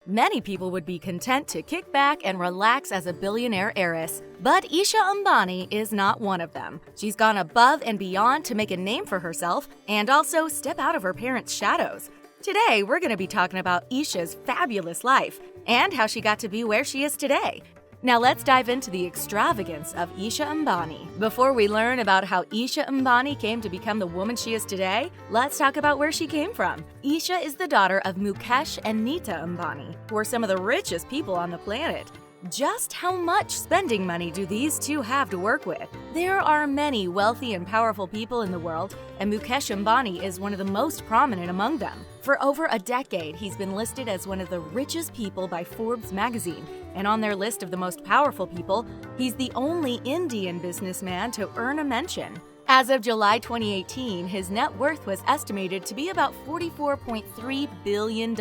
Many people would be content to kick back and relax as a billionaire heiress, but Isha Ambani is not one of them. She's gone above and beyond to make a name for herself and also step out of her parents' shadows. Today, we're going to be talking about Isha's fabulous life and how she got to be where she is today. Now let's dive into the extravagance of Isha Ambani. Before we learn about how Isha Ambani came to become the woman she is today, let's talk about where she came from. Isha is the daughter of Mukesh and Nita Ambani, who are some of the richest people on the planet. Just how much spending money do these two have to work with? There are many wealthy and powerful people in the world, and Mukesh Ambani is one of the most prominent among them. For over a decade, he's been listed as one of the richest people by Forbes magazine, and on their list of the most powerful people, he's the only Indian businessman to earn a mention. As of July 2018, his net worth was estimated to be about $44.3 billion.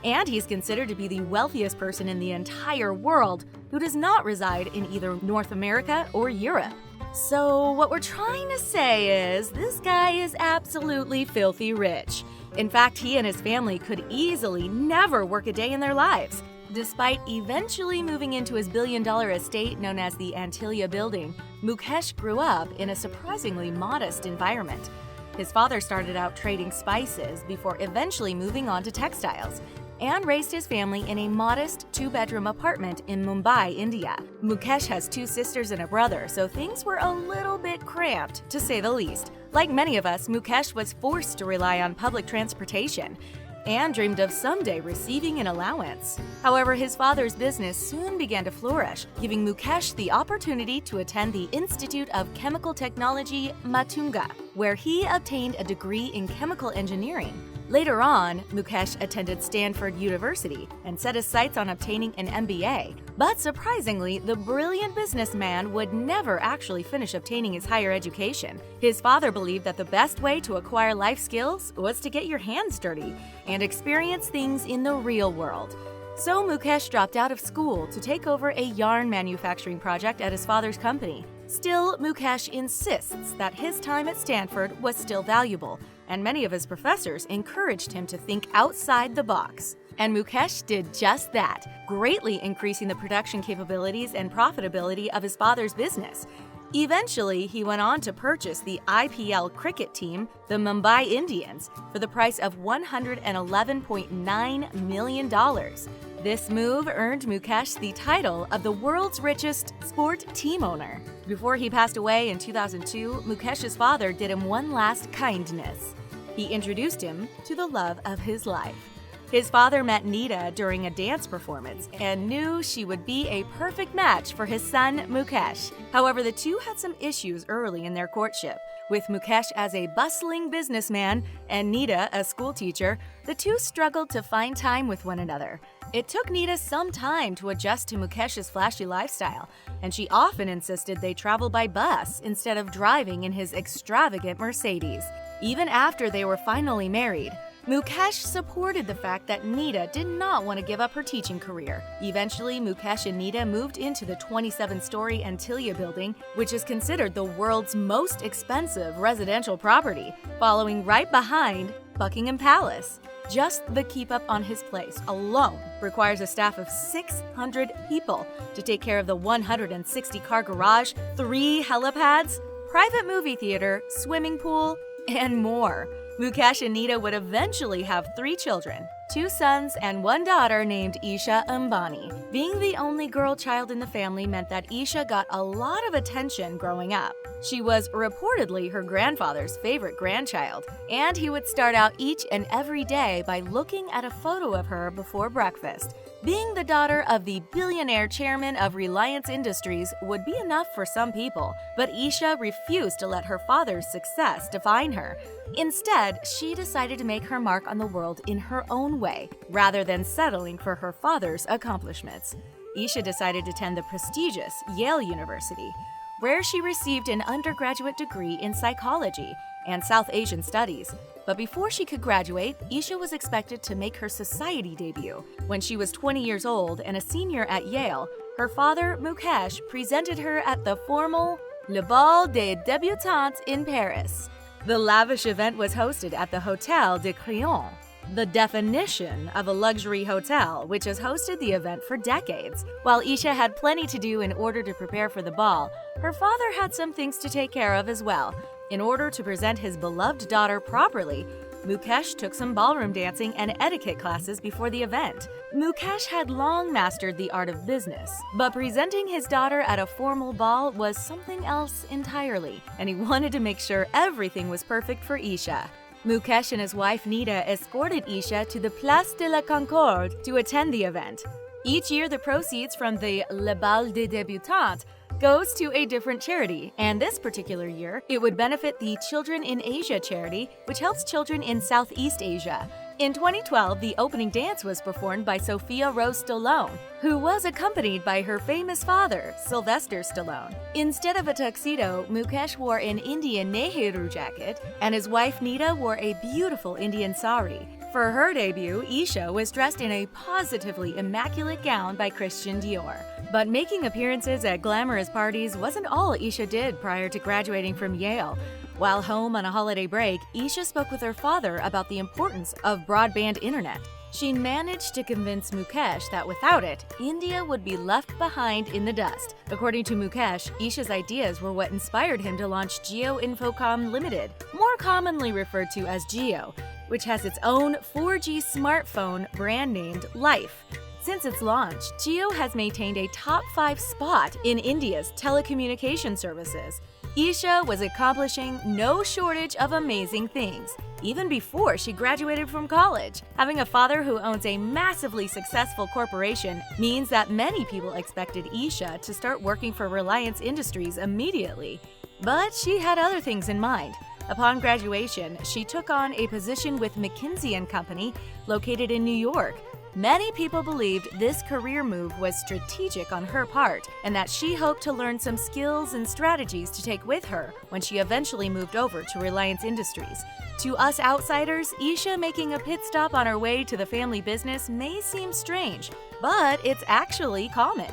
And he's considered to be the wealthiest person in the entire world who does not reside in either North America or Europe. So what we're trying to say is this guy is absolutely filthy rich. In fact, he and his family could easily never work a day in their lives. Despite eventually moving into his billion-dollar estate known as the Antilia Building, Mukesh grew up in a surprisingly modest environment. His father started out trading spices before eventually moving on to textiles, and raised his family in a modest two-bedroom apartment in Mumbai, India. Mukesh has two sisters and a brother, so things were a little bit cramped, to say the least. Like many of us, Mukesh was forced to rely on public transportation and dreamed of someday receiving an allowance. However, his father's business soon began to flourish, giving Mukesh the opportunity to attend the Institute of Chemical Technology, Matunga, where he obtained a degree in chemical engineering. Later on, Mukesh attended Stanford University and set his sights on obtaining an MBA. But surprisingly, the brilliant businessman would never actually finish obtaining his higher education. His father believed that the best way to acquire life skills was to get your hands dirty and experience things in the real world. So Mukesh dropped out of school to take over a yarn manufacturing project at his father's company. Still, Mukesh insists that his time at Stanford was still valuable, and many of his professors encouraged him to think outside the box. And Mukesh did just that, greatly increasing the production capabilities and profitability of his father's business. Eventually, he went on to purchase the IPL cricket team, the Mumbai Indians, for the price of $111.9 million. This move earned Mukesh the title of the world's richest sport team owner. Before he passed away in 2002, Mukesh's father did him one last kindness. He introduced him to the love of his life. His father met Nita during a dance performance and knew she would be a perfect match for his son, Mukesh. However, the two had some issues early in their courtship. With Mukesh as a bustling businessman and Nita a schoolteacher, the two struggled to find time with one another. It took Nita some time to adjust to Mukesh's flashy lifestyle, and she often insisted they travel by bus instead of driving in his extravagant Mercedes. Even after they were finally married, Mukesh supported the fact that Nita did not want to give up her teaching career. Eventually, Mukesh and Nita moved into the 27-story Antilia Building, which is considered the world's most expensive residential property, following right behind Buckingham Palace. Just the keep-up on his place alone requires a staff of 600 people to take care of the 160-car garage, 3 helipads, private movie theater, swimming pool, and more. Mukesh and Nita would eventually have 3 children, 2 sons and 1 daughter named Isha Ambani. Being the only girl child in the family meant that Isha got a lot of attention growing up. She was reportedly her grandfather's favorite grandchild, and he would start out each and every day by looking at a photo of her before breakfast. Being the daughter of the billionaire chairman of Reliance Industries would be enough for some people, but Isha refused to let her father's success define her. Instead, she decided to make her mark on the world in her own way, rather than settling for her father's accomplishments. Isha decided to attend the prestigious Yale University, where she received an undergraduate degree in psychology and South Asian studies. But before she could graduate, Isha was expected to make her society debut. When she was 20 years old and a senior at Yale, her father, Mukesh, presented her at the formal Le Bal des Débutantes in Paris. The lavish event was hosted at the Hotel de Crillon. the definition of a luxury hotel, which has hosted the event for decades. While Isha had plenty to do in order to prepare for the ball, her father had some things to take care of as well. In order to present his beloved daughter properly, Mukesh took some ballroom dancing and etiquette classes before the event. Mukesh had long mastered the art of business, but presenting his daughter at a formal ball was something else entirely, and he wanted to make sure everything was perfect for Isha. Mukesh and his wife Nita escorted Isha to the Place de la Concorde to attend the event. Each year, the proceeds from the Le Bal des Débutantes goes to a different charity, and this particular year, it would benefit the Children in Asia charity, which helps children in Southeast Asia. In 2012, the opening dance was performed by Sophia Rose Stallone, who was accompanied by her famous father, Sylvester Stallone. Instead of a tuxedo, Mukesh wore an Indian Nehru jacket, and his wife Nita wore a beautiful Indian sari. For her debut, Isha was dressed in a positively immaculate gown by Christian Dior. But making appearances at glamorous parties wasn't all Isha did prior to graduating from Yale. While home on a holiday break, Isha spoke with her father about the importance of broadband internet. She managed to convince Mukesh that without it, India would be left behind in the dust. According to Mukesh, Isha's ideas were what inspired him to launch Jio Infocom Limited, more commonly referred to as Jio, which has its own 4G smartphone brand named Life. Since its launch, Jio has maintained a top 5 spot in India's telecommunication services. Isha was accomplishing no shortage of amazing things, even before she graduated from college. Having a father who owns a massively successful corporation means that many people expected Isha to start working for Reliance Industries immediately. But she had other things in mind. Upon graduation, she took on a position with McKinsey & Company, located in New York. Many people believed this career move was strategic on her part, and that she hoped to learn some skills and strategies to take with her when she eventually moved over to Reliance Industries. To us outsiders, Isha making a pit stop on her way to the family business may seem strange, but it's actually common.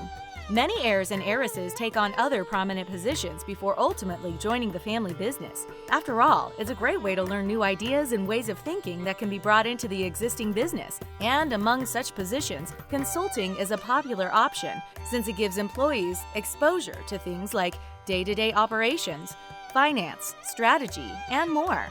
Many heirs and heiresses take on other prominent positions before ultimately joining the family business. After all, it's a great way to learn new ideas and ways of thinking that can be brought into the existing business. And among such positions, consulting is a popular option since it gives employees exposure to things like day-to-day operations, finance, strategy, and more.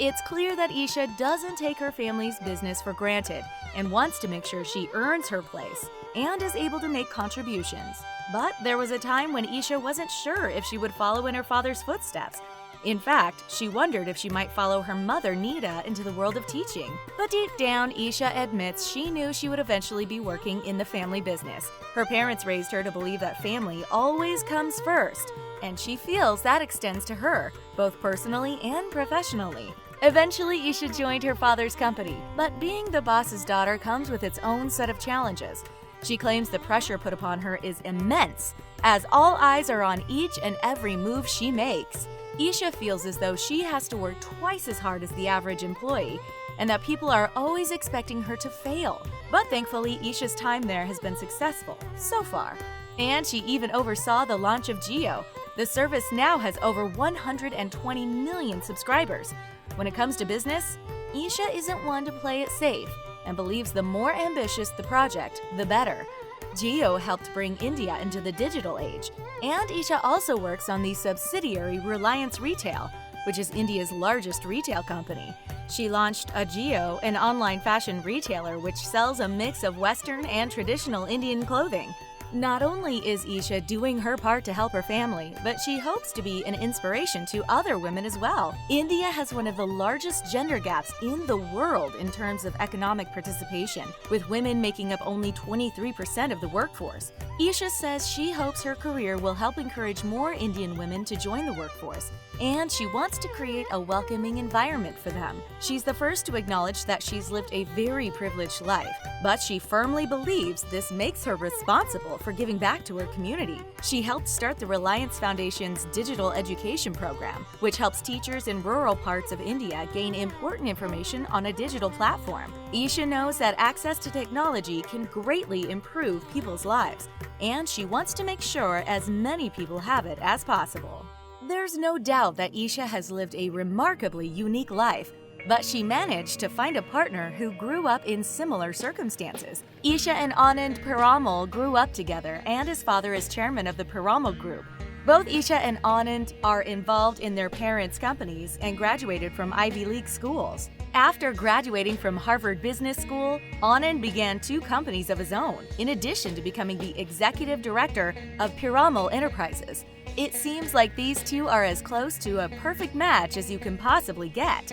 It's clear that Isha doesn't take her family's business for granted and wants to make sure she earns her place and is able to make contributions. But there was a time when Isha wasn't sure if she would follow in her father's footsteps. In fact, she wondered if she might follow her mother Nita into the world of teaching. But deep down, Isha admits she knew she would eventually be working in the family business. Her parents raised her to believe that family always comes first, and she feels that extends to her, both personally and professionally. Eventually, Isha joined her father's company, but being the boss's daughter comes with its own set of challenges. She claims the pressure put upon her is immense, as all eyes are on each and every move she makes. Isha feels as though she has to work twice as hard as the average employee, and that people are always expecting her to fail. But thankfully, Isha's time there has been successful, so far. And she even oversaw the launch of Jio. The service now has over 120 million subscribers. When it comes to business, Isha isn't one to play it safe and believes the more ambitious the project, the better. Jio helped bring India into the digital age, and Isha also works on the subsidiary Reliance Retail, which is India's largest retail company. She launched Ajio, an online fashion retailer which sells a mix of Western and traditional Indian clothing. Not only is Isha doing her part to help her family, but she hopes to be an inspiration to other women as well. India has one of the largest gender gaps in the world in terms of economic participation, with women making up only 23% of the workforce. Isha says she hopes her career will help encourage more Indian women to join the workforce, and she wants to create a welcoming environment for them. She's the first to acknowledge that she's lived a very privileged life, but she firmly believes this makes her responsible for giving back to her community. She helped start the Reliance Foundation's digital education program, which helps teachers in rural parts of India gain important information on a digital platform. Isha knows that access to technology can greatly improve people's lives, and she wants to make sure as many people have it as possible. There's no doubt that Isha has lived a remarkably unique life, But she managed to find a partner who grew up in similar circumstances. Isha and Anand Piramal grew up together, and his father is chairman of the Piramal Group. Both Isha and Anand are involved in their parents' companies and graduated from Ivy League schools. After graduating from Harvard Business School, Anand began 2 companies of his own, in addition to becoming the executive director of Piramal Enterprises. It seems like these two are as close to a perfect match as you can possibly get.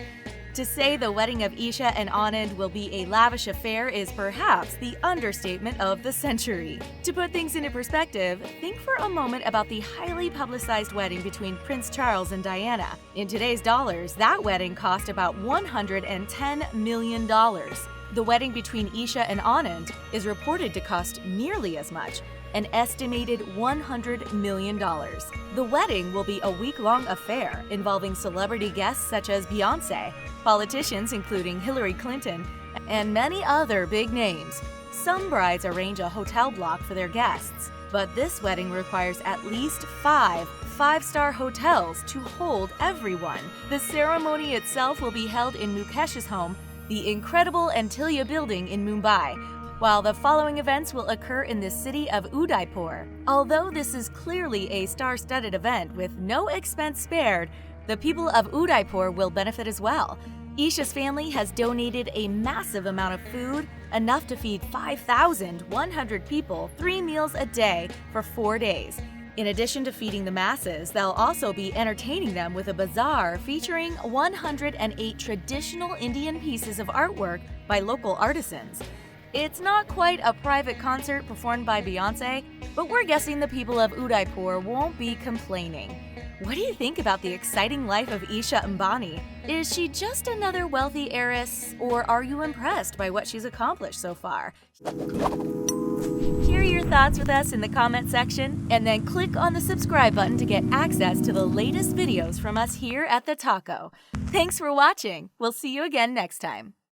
To say the wedding of Isha and Anand will be a lavish affair is perhaps the understatement of the century. To put things into perspective, think for a moment about the highly publicized wedding between Prince Charles and Diana. In today's dollars, that wedding cost about $110 million. The wedding between Isha and Anand is reported to cost nearly as much, an estimated $100 million. The wedding will be a week-long affair involving celebrity guests such as Beyoncé, politicians including Hillary Clinton, and many other big names. Some brides arrange a hotel block for their guests, but this wedding requires at least 5 five-star hotels to hold everyone. The ceremony itself will be held in Mukesh's home, the incredible Antilia building in Mumbai, while the following events will occur in the city of Udaipur. Although this is clearly a star-studded event with no expense spared, the people of Udaipur will benefit as well. Isha's family has donated a massive amount of food, enough to feed 5,100 people 3 meals a day for 4 days. In addition to feeding the masses, they'll also be entertaining them with a bazaar featuring 108 traditional Indian pieces of artwork by local artisans. It's not quite a private concert performed by Beyoncé, but we're guessing the people of Udaipur won't be complaining. What do you think about the exciting life of Isha Ambani? Is she just another wealthy heiress, or are you impressed by what she's accomplished so far? Share your thoughts with us in the comment section, and then click on the subscribe button to get access to the latest videos from us here at The Taco. Thanks for watching. We'll see you again next time.